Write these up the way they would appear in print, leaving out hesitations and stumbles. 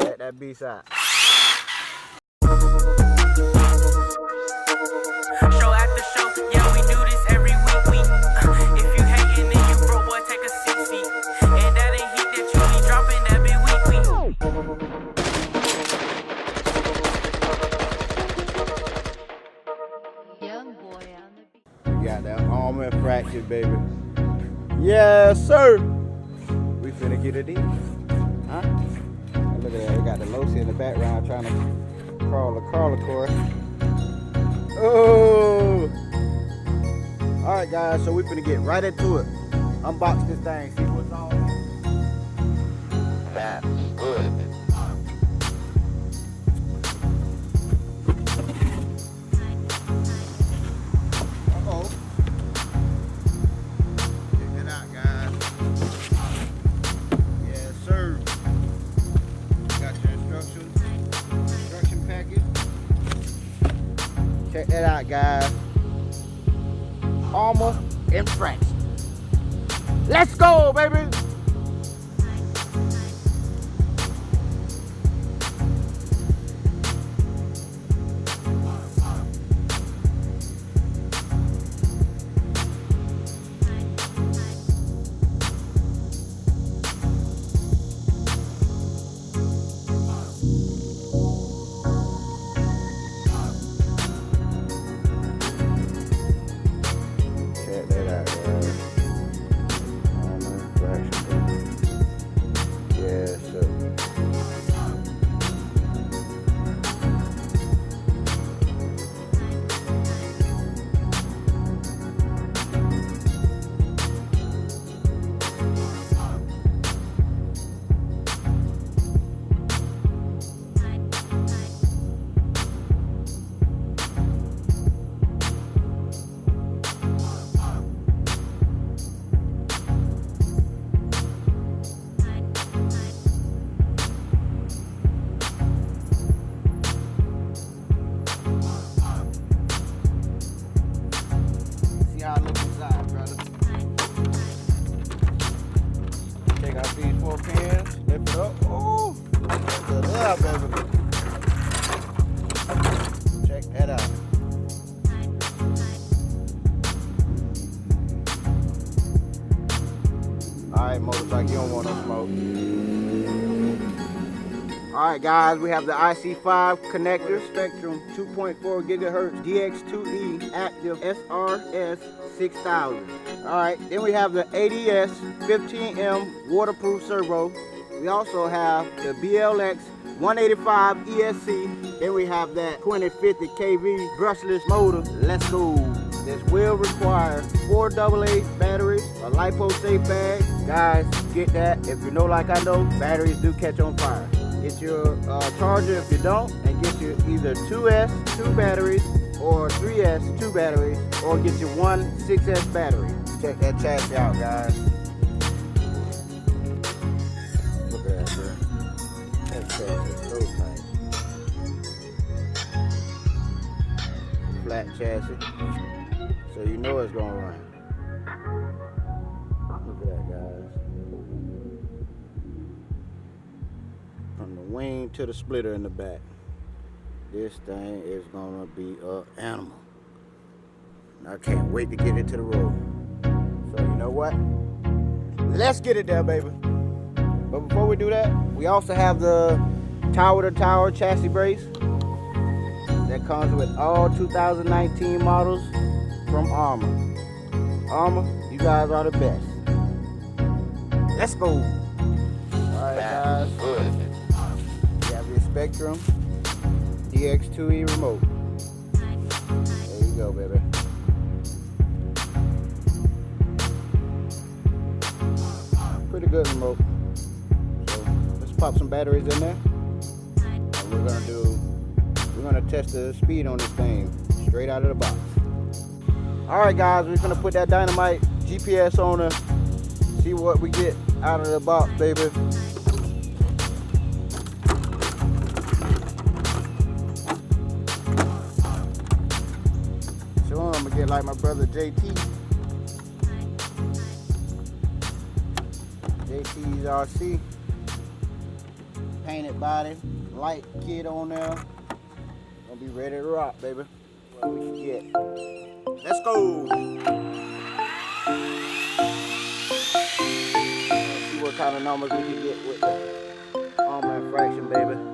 Check that B-side. Show after show, yeah, we do this every week. If you hating, then you broke, boy, take a seat. And that ain't heat that you be dropping, that be weekly. Young boy on the beat. We got that Arrma Infraction, baby. Yes, sir. We finna get it in. Huh? Look at that. We got the Losi in the background trying to crawl of course. Oh! Alright, guys. So we finna get right into it. Unbox this thing. See what's on. That's good. Uh-oh. Check it out, guys. Yes, sir. Got your instruction package. Check that out, guys. Arrma Infraction. Let's go, baby. Check that out, guys. Arrma Infraction. Yes, sir. See how it looks inside, brother. Take out these 4 pins, lift it up. Oh, look at that, baby. Check that out. Alright, motorcycle, you don't want no smoke. Alright, guys, we have the IC5 connector, Spectrum 2.4 gigahertz DX2E active SRS 6000. Alright, then we have the ADS 15M waterproof servo. We also have the BLX 185 ESC. Then we have that 2050 kV brushless motor. Let's go. This will require 4 AA batteries, a LiPo safe bag. Guys, get that. If you know like I know, batteries do catch on fire. Get your charger if you don't, and get your either 2S, 2 batteries, or 3S, 2 batteries, or get your 1 6S battery. Check that chassis out, guys. Look at that, bro. That chassis is so tight. Flat chassis, so you know it's gonna run. Look at that, guys. From the wing to the splitter in the back. This thing is gonna be an animal. I can't wait to get it to the road. So you know what? Let's get it there, baby. But before we do that, we also have the tower-to-tower chassis brace that comes with all 2019 models from Arrma. Arrma, you guys are the best. Let's go. Alright, guys. You have your Spectrum DX2E remote. There you go, baby. Pretty good remote. So let's pop some batteries in there. And we're gonna test the speed on this thing straight out of the box. Alright, guys, we're gonna put that dynamite GPS on her. See what we get out of the box, baby. So I'm gonna get like my brother JT. JT's RC. painted body, light kit on there. Gonna be ready to rock, baby. What we can get. Let's go. Let's see what kind of numbers we can get with the Arrma Infraction, baby.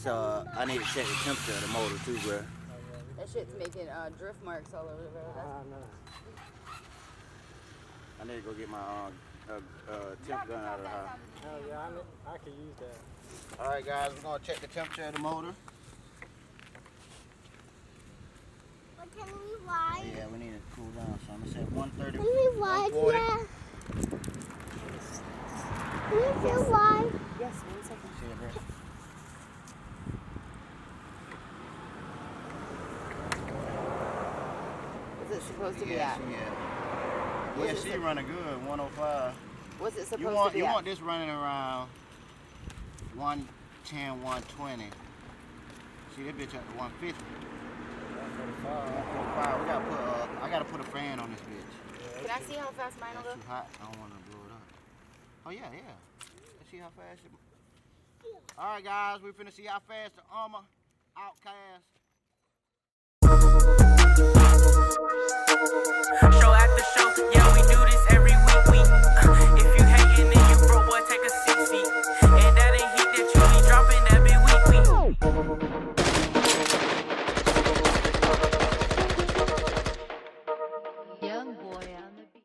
It's I need to check the temperature of the motor too, bro. That shit's making drift marks all over the road. I need to go get my temp gun out of the house. Oh yeah, I can use that. All right, guys, we're gonna check the temperature of the motor. But can we ride? Yeah, we need to cool down some. It's at 130. Can we ride? 140. Yeah. Can we still ride? Yes, 1 second. See it, bro? What's it supposed to be Yeah, at? yeah, she running good, 105. What's it supposed You to be want at? this running around 110, 120. See that bitch up to 150. 145. We gotta put I gotta put a fan on this bitch. Can I see how fast mine will It's go? too hot. I don't want to blow it up. Oh yeah, yeah. Let's see how fast it. All right, guys, we finna see how fast the Arrma Outcast. Show after show, yeah, we do